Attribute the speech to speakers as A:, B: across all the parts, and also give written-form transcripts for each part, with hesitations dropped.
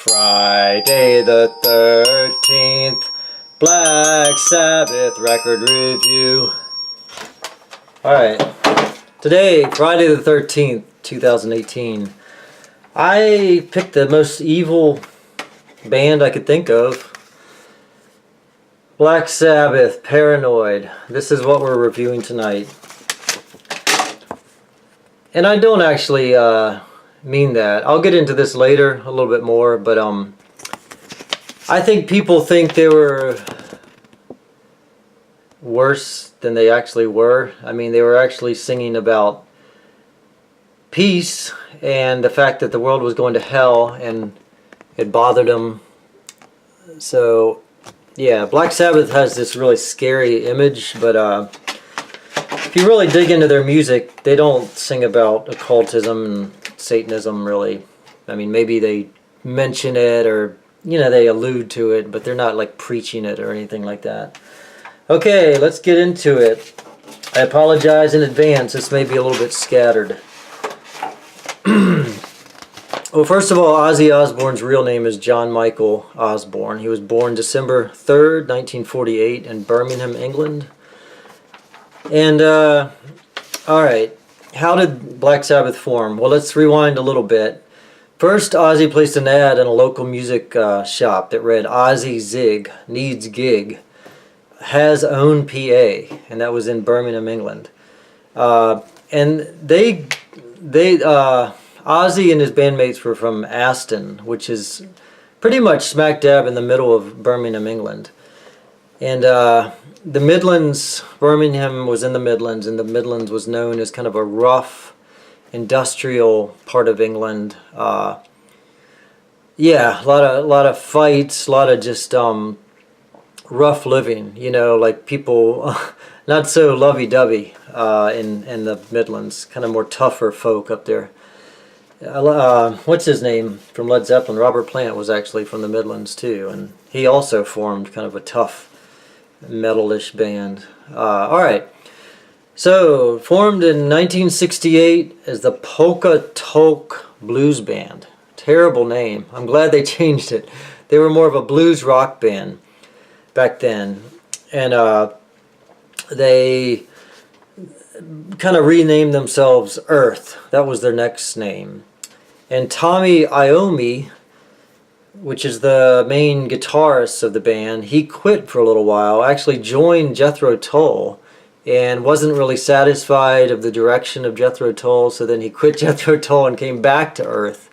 A: Friday the 13th, Black Sabbath record review. Alright, today, Friday the 13th, 2018, I picked the most evil band I could think of. Black Sabbath, Paranoid. This is what we're reviewing tonight. And I don't actually mean that. I'll get into this later a little bit more, but I think people think they were worse than they actually were. I mean, they were actually singing about peace and the fact that the world was going to hell, and it bothered them. So yeah, Black Sabbath has this really scary image, but if you really dig into their music, they don't sing about occultism and Satanism, really. I mean, maybe they mention it, or, you know, they allude to it, but they're not like preaching it or anything like that. Okay, let's get into it. I apologize in advance, this may be a little bit scattered. Well, first of all, Ozzy Osbourne's real name is John Michael Osbourne. He was born December 3rd, 1948 in Birmingham, England. And, alright, how did Black Sabbath form? Well, let's rewind a little bit. First, Ozzy placed an ad in a local music shop that read, Ozzy Zig, needs gig, has own PA, and that was in Birmingham, England. And Ozzy and his bandmates were from Aston, which is pretty much smack dab in the middle of Birmingham, England. And the Midlands, Birmingham was in the Midlands, and the Midlands was known as kind of a rough, industrial part of England. Yeah, a lot of fights, a lot of just rough living. You know, like people not so lovey-dovey in the Midlands. Kind of more tougher folk up there. What's his name from Led Zeppelin? Robert Plant was actually from the Midlands too, and he also formed kind of a tough metal-ish band. Alright, so formed in 1968 as the Polka Tulk Blues Band. Terrible name. I'm glad they changed it. They were more of a blues rock band back then, and they kind of renamed themselves Earth. That was their next name. And Tommy Iommi, which is the main guitarist of the band, he quit for a little while, actually joined Jethro Tull, and wasn't really satisfied of the direction of Jethro Tull, so then he quit Jethro Tull and came back to Earth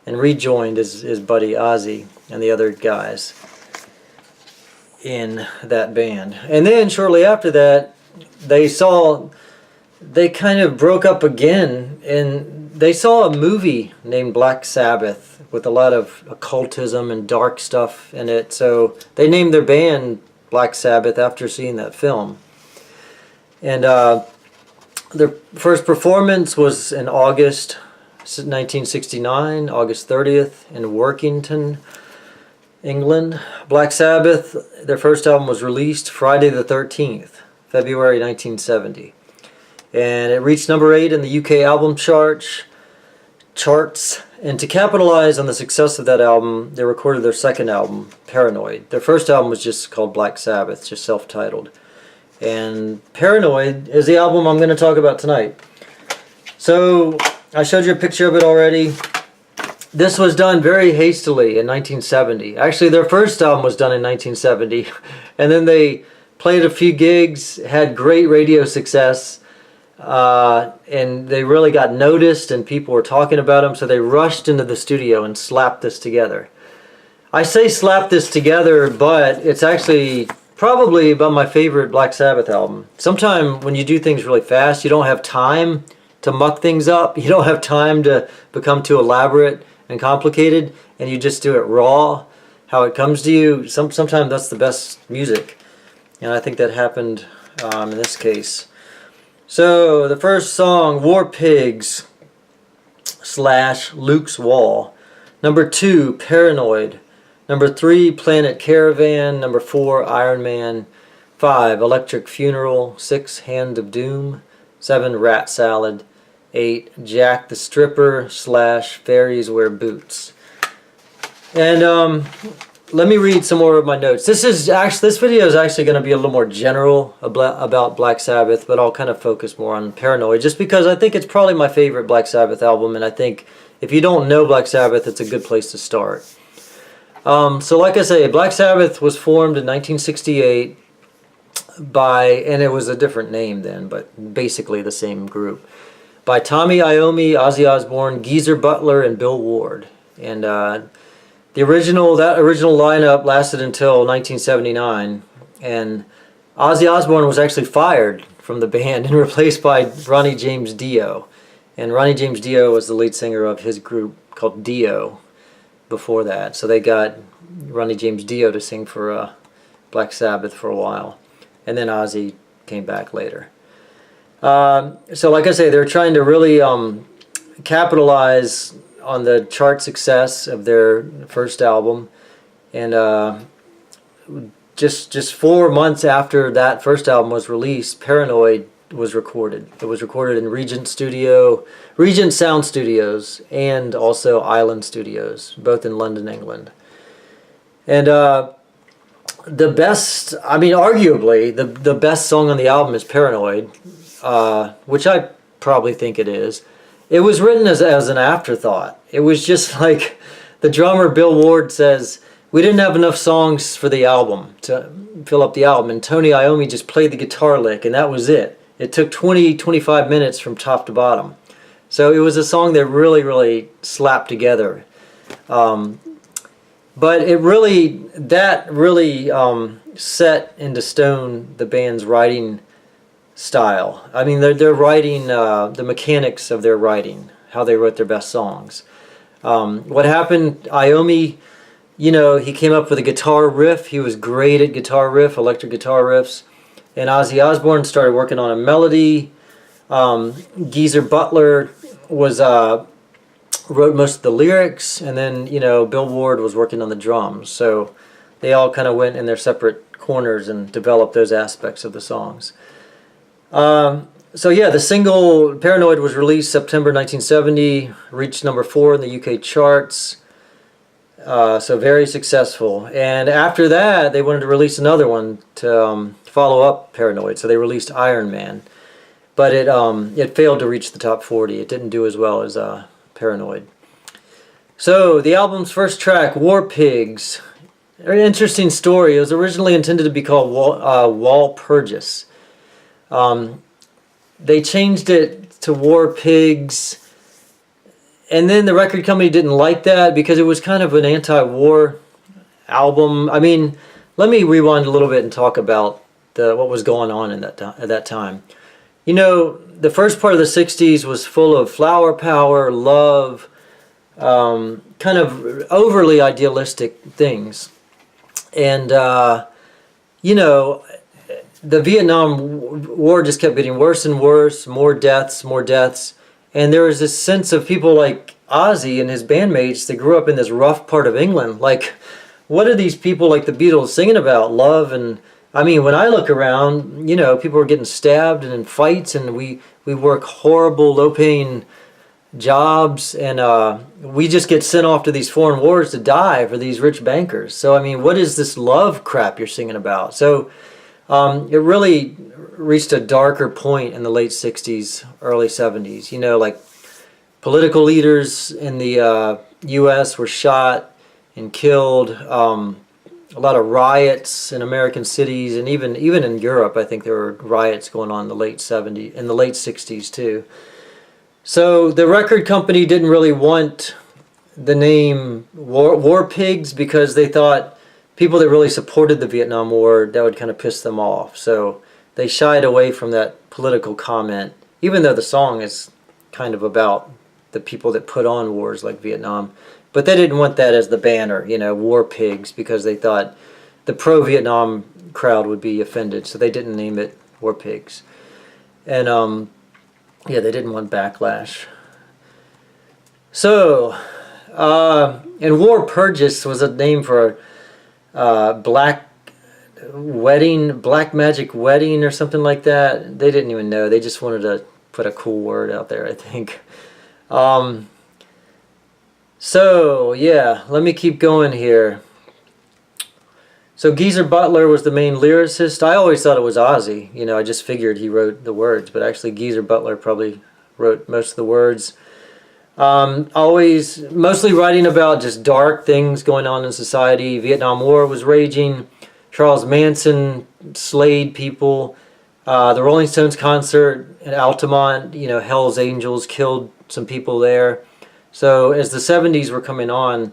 A: and rejoined his buddy Ozzy and the other guys in that band. And then shortly after that, they kind of broke up again, and they saw a movie named Black Sabbath with a lot of occultism and dark stuff in it, so they named their band Black Sabbath after seeing that film. And their first performance was in August 1969, August 30th, in Workington, England. Black Sabbath, their first album was released Friday the 13th, February 1970. And it reached number 8 in the UK album charts. And to capitalize on the success of that album, they recorded their second album, Paranoid. Their first album was just called Black Sabbath, just self-titled. And Paranoid is the album I'm going to talk about tonight. So, I showed you a picture of it already. This was done very hastily in 1970. Actually, their first album was done in 1970. And then they played a few gigs, had great radio success. And they really got noticed, and people were talking about them, so they rushed into the studio and slapped this together. I say slap this together, but it's actually probably about my favorite Black Sabbath album. Sometimes when you do things really fast, you don't have time to muck things up. You don't have time to become too elaborate and complicated, and you just do it raw, how it comes to you. Sometimes that's the best music, and I think that happened in this case. So, the first song, War Pigs / Luke's Wall. Number 2, Paranoid. Number 3, Planet Caravan. Number 4, Iron Man. 5, Electric Funeral. 6, Hand of Doom. 7, Rat Salad. 8, Jack the Stripper / Fairies Wear Boots. And let me read some more of my notes. This video is actually going to be a little more general about Black Sabbath, but I'll kind of focus more on Paranoid, just because I think it's probably my favorite Black Sabbath album, and I think if you don't know Black Sabbath, it's a good place to start. So like I say, Black Sabbath was formed in 1968 and it was a different name then, but basically the same group, by Tommy Iommi, Ozzy Osbourne, Geezer Butler, and Bill Ward. And that original lineup lasted until 1979, and Ozzy Osbourne was actually fired from the band and replaced by Ronnie James Dio. And Ronnie James Dio was the lead singer of his group called Dio before that. So they got Ronnie James Dio to sing for Black Sabbath for a while. And then Ozzy came back later. So like I say, they're trying to really capitalize on the chart success of their first album. And just 4 months after that first album was released, Paranoid was recorded. It was recorded in Regent Sound Studios, and also Island Studios, both in London, England. And arguably the best song on the album is Paranoid, which I probably think it is. It was written as an afterthought. It was just like the drummer Bill Ward says, we didn't have enough songs for the album to fill up the album, and Tony Iommi just played the guitar lick, and that was it. It took 20-25 minutes from top to bottom. So it was a song that really, really slapped together. But it really set into stone the band's writing style. I mean, they're writing, the mechanics of their writing, how they wrote their best songs. What happened, Iommi, he came up with a guitar riff. He was great at electric guitar riffs. And Ozzy Osbourne started working on a melody. Geezer Butler wrote most of the lyrics, and then Bill Ward was working on the drums. So they all kind of went in their separate corners and developed those aspects of the songs. So yeah, the single Paranoid was released September 1970, reached number 4 in the UK charts. So very successful. And after that, they wanted to release another one to follow up Paranoid. So they released Iron Man. But it failed to reach the top 40. It didn't do as well as Paranoid. So the album's first track, War Pigs. Very interesting story. It was originally intended to be called Walpurgis. They changed it to War Pigs. And then the record company didn't like that because it was kind of an anti-war album. I mean, let me rewind a little bit and talk about what was going on at that time. The first part of the 60s was full of flower power, love, kind of overly idealistic things. And, the Vietnam War just kept getting worse and worse, more deaths. And there was this sense of people like Ozzy and his bandmates that grew up in this rough part of England. Like, what are these people like the Beatles singing about? Love. And I mean, when I look around, people are getting stabbed and in fights, and we work horrible, low-paying jobs, and we just get sent off to these foreign wars to die for these rich bankers. So, I mean, what is this love crap you're singing about? So it really reached a darker point in the late 60s, early 70s. Like political leaders in the U.S. were shot and killed. A lot of riots in American cities, and even in Europe, I think there were riots going on in the late 60s too. So the record company didn't really want the name War Pigs because they thought people that really supported the Vietnam War, that would kind of piss them off. So they shied away from that political comment, even though the song is kind of about the people that put on wars like Vietnam. But they didn't want that as the banner, War Pigs, because they thought the pro-Vietnam crowd would be offended. So they didn't name it War Pigs. And, they didn't want backlash. So, and Walpurgis was a name for a black magic wedding or something like that. They didn't even know. They just wanted to put a cool word out there, I think. So, yeah, let me keep going here. So Geezer Butler was the main lyricist. I always thought it was Ozzy. You know, I just figured he wrote the words, but actually Geezer Butler probably wrote most of the words. Always, mostly writing about just dark things going on in society. Vietnam War was raging. Charles Manson slayed people. The Rolling Stones concert in Altamont, you know, Hell's Angels killed some people there. So as the 70s were coming on,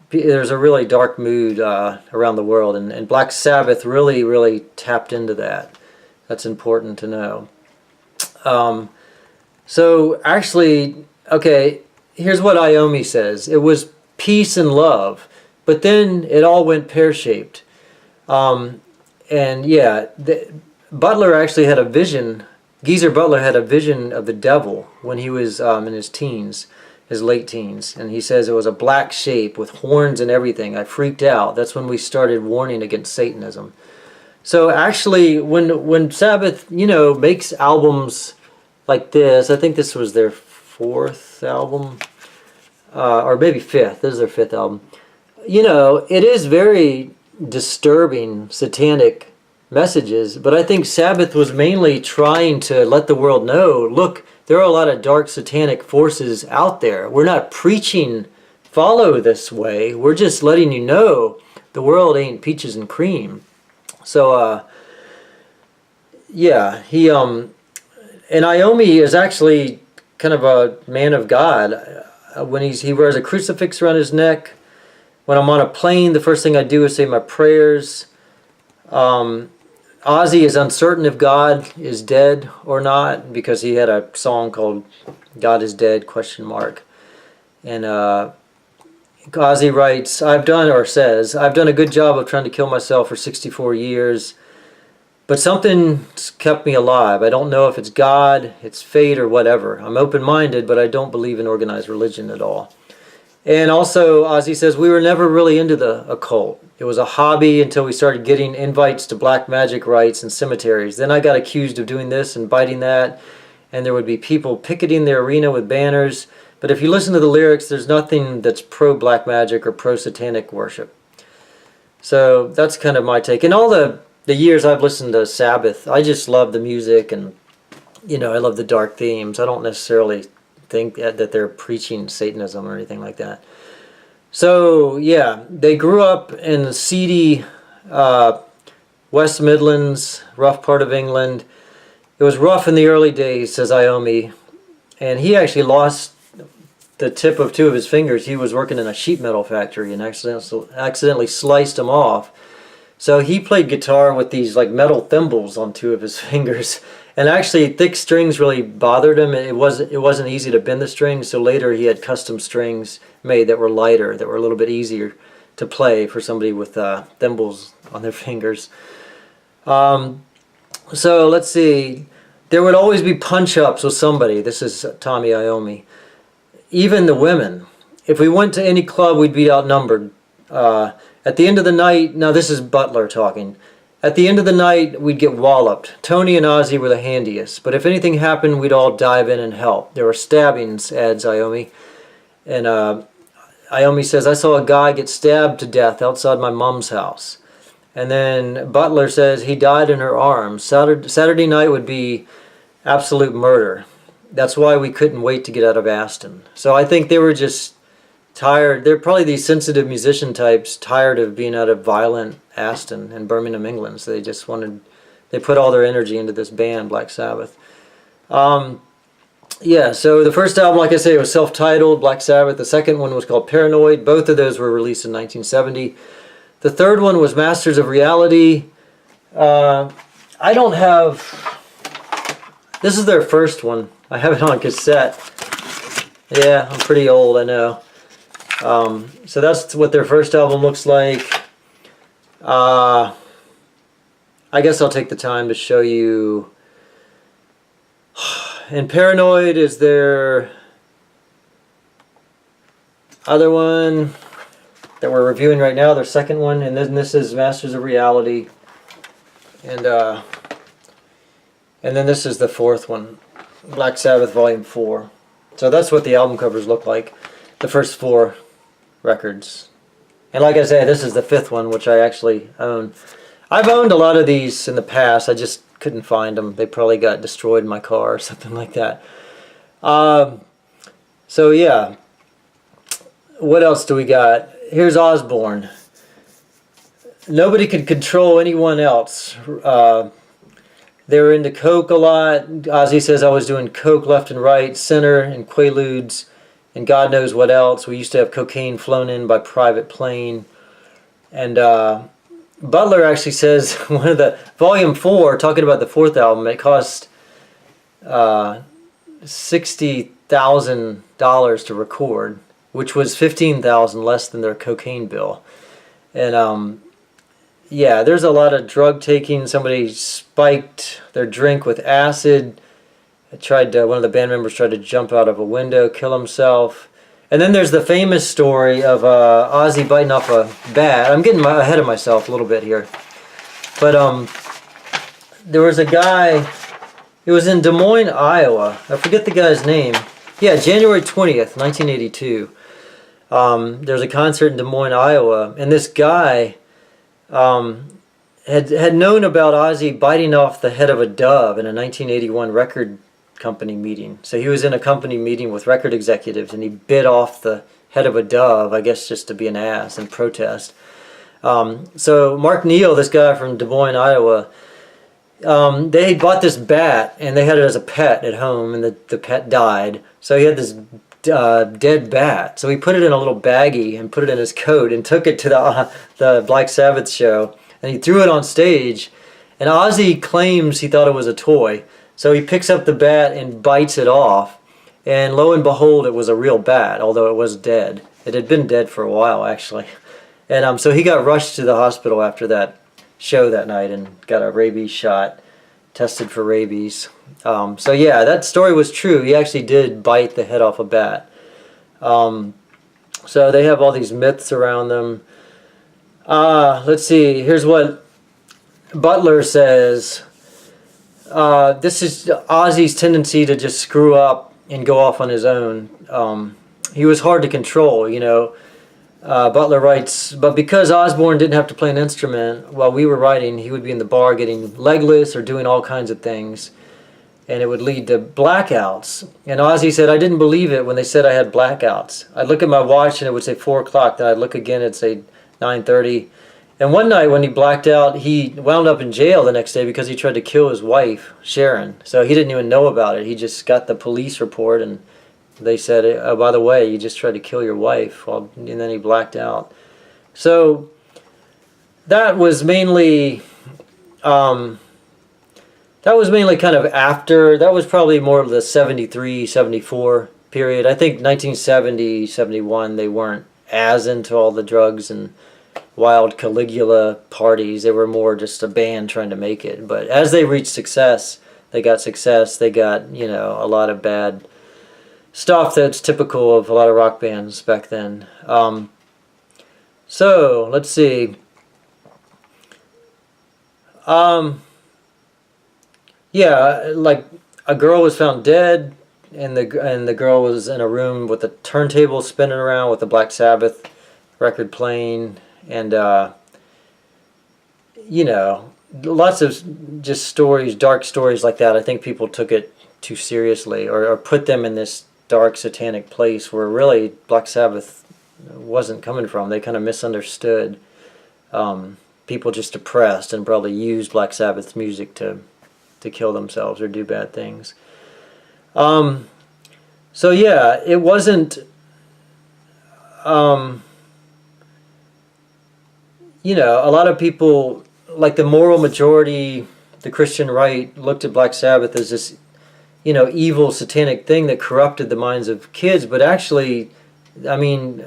A: there's a really dark mood around the world, and Black Sabbath really tapped into that. That's important to know. So actually, okay, here's what Iommi says. It was peace and love, but then it all went pear-shaped. And yeah, Butler actually had a vision. Geezer Butler had a vision of the devil when he was in his teens. His late teens, and he says it was a black shape with horns and everything. I freaked out. That's when we started warning against Satanism. So actually, when Sabbath, you know, makes albums like this, I think this was their fourth album, or maybe fifth. This is their fifth album. You know, it is very disturbing, satanic messages, but I think Sabbath was mainly trying to let the world know, look, there are a lot of dark satanic forces out there. We're not preaching follow this way. We're just letting you know the world ain't peaches and cream. So yeah, he and Iommi is actually kind of a man of God. When he wears a crucifix around his neck. When I'm on a plane, the first thing I do is say my prayers. Ozzy is uncertain if God is dead or not because he had a song called God is Dead, ? And Ozzy writes, I've done a good job of trying to kill myself for 64 years, but something's kept me alive. I don't know if it's God, it's fate, or whatever. I'm open-minded, but I don't believe in organized religion at all. And also, Ozzy says, we were never really into the occult. It was a hobby until we started getting invites to black magic rites and cemeteries. Then I got accused of doing this and biting that, and there would be people picketing the arena with banners. But if you listen to the lyrics, there's nothing that's pro-black magic or pro-satanic worship. So that's kind of my take. In all the years I've listened to Sabbath, I just love the music, and, you know, I love the dark themes. I don't necessarily think that they're preaching Satanism or anything like that. So yeah, they grew up in the seedy West Midlands, rough part of England. It was rough in the early days, says Iommi, and he actually lost the tip of two of his fingers. He was working in a sheet metal factory and accidentally sliced them off. So he played guitar with these like metal thimbles on two of his fingers. And actually, thick strings really bothered him. It wasn't easy to bend the strings, so later he had custom strings made that were lighter, that were a little bit easier to play for somebody with thimbles on their fingers. So let's see. There would always be punch-ups with somebody. This is Tommy Iommi. Even the women. If we went to any club, we'd be outnumbered. At the end of the night, now this is Butler talking. At the end of the night, we'd get walloped. Tony and Ozzy were the handiest, but if anything happened, we'd all dive in and help. There were stabbings, adds Iommi. And Iommi says, I saw a guy get stabbed to death outside my mom's house. And then Butler says he died in her arms. Saturday night would be absolute murder. That's why we couldn't wait to get out of Aston. So I think they were just tired. They're probably these sensitive musician types, tired of being out of violent Aston in Birmingham, England. So they put all their energy into this band, Black Sabbath. Yeah, so the first album, like I say, was self-titled, Black Sabbath. The second one was called Paranoid. Both of those were released in 1970. The third one was Masters of Reality. I don't have... This is their first one. I have it on cassette. Yeah, I'm pretty old, I know. So that's what their first album looks like. I guess I'll take the time to show you. And Paranoid is their other one that we're reviewing right now, their second one, and then this is Masters of Reality. And then this is the fourth one, Black Sabbath Volume 4. So that's what the album covers look like. the first 4 records. And like I say, this is the 5th one, which I actually own. I've owned a lot of these in the past. I just couldn't find them. They probably got destroyed in my car or something like that. So yeah. What else do we got? Here's Osbourne. Nobody could control anyone else. They were into coke a lot. Ozzy says I was doing coke left and right, center, and quaaludes, and God knows what else. We used to have cocaine flown in by private plane. And Butler actually says one of the Volume 4, talking about the 4th album, it cost $60,000 to record, which was $15,000 less than their cocaine bill. And yeah, there's a lot of drug taking. Somebody spiked their drink with acid. One of the band members tried to jump out of a window, kill himself. And then there's the famous story of Ozzy biting off a bat. I'm getting ahead of myself a little bit here. But there was a guy, it was in Des Moines, Iowa. I forget the guy's name. Yeah, January 20th, 1982. There's a concert in Des Moines, Iowa. And this guy had known about Ozzy biting off the head of a dove in a 1981 record company meeting. So he was in a company meeting with record executives and he bit off the head of a dove, I guess just to be an ass and protest. So Mark Neal, this guy from Des Moines, Iowa, they bought this bat and they had it as a pet at home, and the pet died. So he had this dead bat. So he put it in a little baggie and put it in his coat and took it to the Black Sabbath show, and he threw it on stage. And Ozzy claims he thought it was a toy. So he picks up the bat and bites it off, and lo and behold, it was a real bat, although it was dead. It had been dead for a while, actually. And so he got rushed to the hospital after that show that night and got a rabies shot, tested for rabies. So yeah, that story was true. He actually did bite the head off a bat. So they have all these myths around them. Let's see. Here's what Butler says. This is Ozzy's tendency to just screw up and go off on his own. He was hard to control, you know. Butler writes, but because Osbourne didn't have to play an instrument while we were writing, he would be in the bar getting legless or doing all kinds of things, and it would lead to blackouts. And Ozzy said, I didn't believe it when they said I had blackouts. I'd look at my watch and it would say 4 o'clock, then I'd look again, it'd say 9:30. And one night when he blacked out, he wound up in jail the next day because he tried to kill his wife, Sharon. So he didn't even know about it. He just got the police report and they said, oh, by the way, you just tried to kill your wife. Well, and then he blacked out. So that was mainly kind of after. That was probably more of the 73, 74 period. I think 1970, 71, they weren't as into all the drugs and wild Caligula parties. They were more just a band trying to make it. But as they reached success, they got, you know, a lot of bad stuff that's typical of a lot of rock bands back then. So let's see. Yeah, like a girl was found dead, and the girl was in a room with a turntable spinning around with a Black Sabbath record playing, and you know, lots of just stories, dark stories like that. I think people took it too seriously, or put them in this dark satanic place where really Black Sabbath wasn't coming from. They kind of misunderstood. People just depressed and probably used Black Sabbath's music to kill themselves or do bad things. So yeah, it wasn't, you know, a lot of people, like the moral majority, the Christian right, looked at Black Sabbath as this, you know, evil satanic thing that corrupted the minds of kids. But actually, I mean,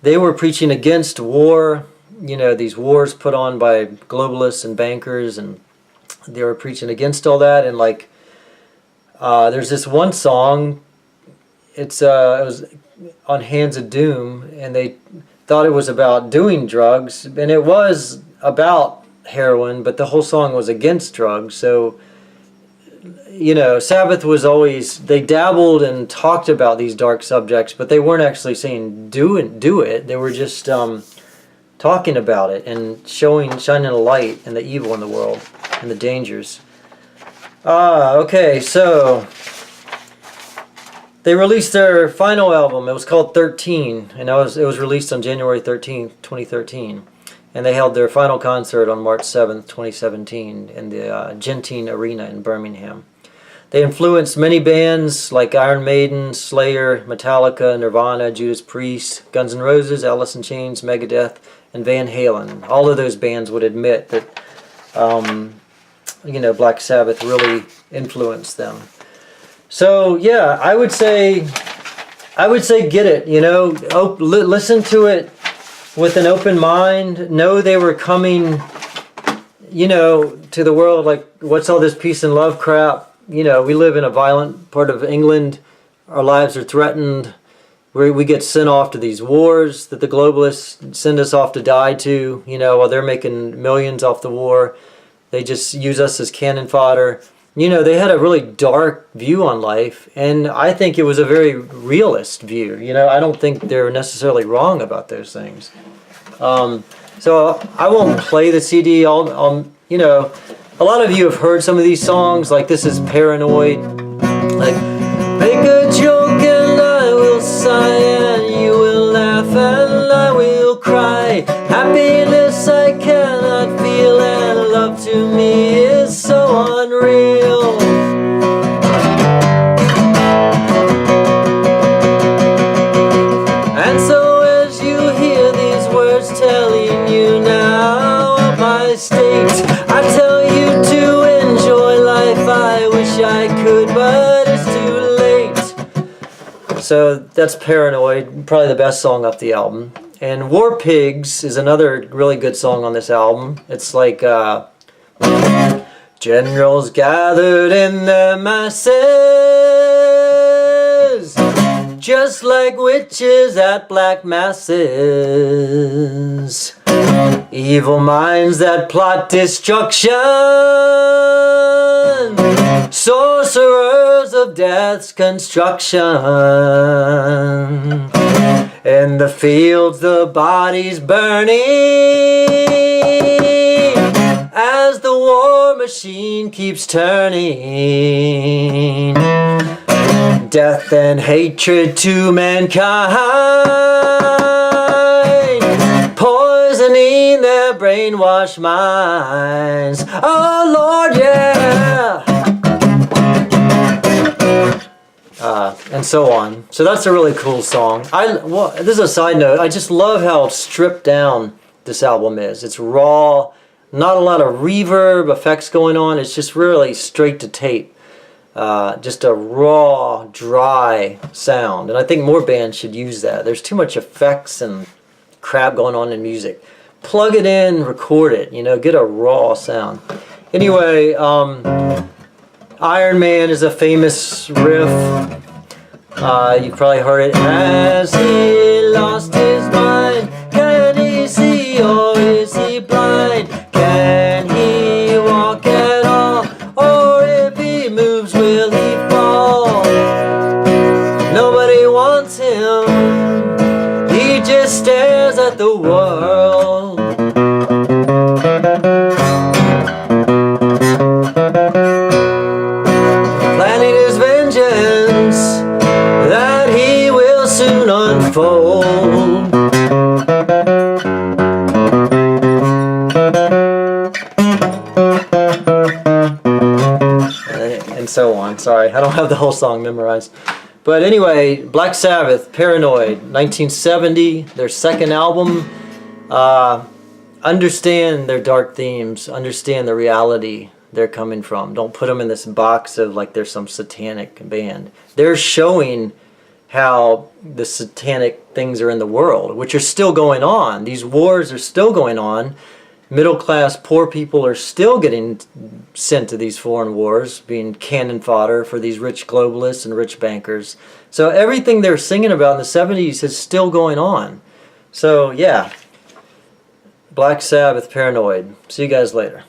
A: they were preaching against war, you know, these wars put on by globalists and bankers, and they were preaching against all that. And like, there's this one song, it was on Hands of Doom, and they thought it was about doing drugs, and it was about heroin, but the whole song was against drugs. So you know, Sabbath was always, they dabbled and talked about these dark subjects, but they weren't actually saying do it. They were just talking about it and shining a light in the evil in the world and the dangers. Okay, so they released their final album. It was called 13, and it was released on January 13th, 2013. And they held their final concert on March 7th, 2017 in the Gentine Arena in Birmingham. They influenced many bands like Iron Maiden, Slayer, Metallica, Nirvana, Judas Priest, Guns N' Roses, Alice in Chains, Megadeth, and Van Halen. All of those bands would admit that you know, Black Sabbath really influenced them. So yeah, I would say get it, you know, listen to it with an open mind. Know they were coming, you know, to the world like, what's all this peace and love crap? You know, we live in a violent part of England. Our lives are threatened. We get sent off to these wars that the globalists send us off to die to, you know, while they're making millions off the war. They just use us as cannon fodder. You know, they had a really dark view on life, and I think it was a very realist view. You know, I don't think they're necessarily wrong about those things. So I won't play the CD. You know, a lot of you have heard some of these songs, like this is Paranoid. Like, make a joke and I will sigh, and you will laugh and I will cry. Happiness I cannot feel, and love to me is so unreal. And so as you hear these words telling you now of my state, I tell you to enjoy life. I wish I could, but it's too late. So that's Paranoid, probably the best song off the album. And War Pigs is another really good song on this album. It's like generals gathered in their masses, just like witches at black masses. Evil minds that plot destruction, sorcerers of death's construction. In the fields the bodies burning, as the war machine keeps turning. Death and hatred to mankind, poisoning their brainwashed minds. Oh Lord, yeah! And so on. So that's a really cool song. This is a side note. I just love how stripped down this album is. It's raw, not a lot of reverb effects going on. It's just really straight to tape. Just a raw, dry sound. And I think more bands should use that. There's too much effects and crap going on in music. Plug it in, record it, you know, get a raw sound. Anyway, Iron Man is a famous riff. You've probably heard it. Has he lost his mind? Can he see or is he blind? Can he walk at all? Or if he moves, will he fall? Nobody wants him. He just stares at the world. Planning his vengeance that he will soon unfold. And so on. Sorry, I don't have the whole song memorized. But anyway, Black Sabbath, Paranoid, 1970, their second album. Understand their dark themes. Understand the reality they're coming from. Don't put them in this box of like they're some satanic band. They're showing how the satanic things are in the world, which are still going on. These wars are still going on. Middle class poor people are still getting sent to these foreign wars, being cannon fodder for these rich globalists and rich bankers. So everything they're singing about in the 70s is still going on. So yeah, Black Sabbath, Paranoid. See you guys later.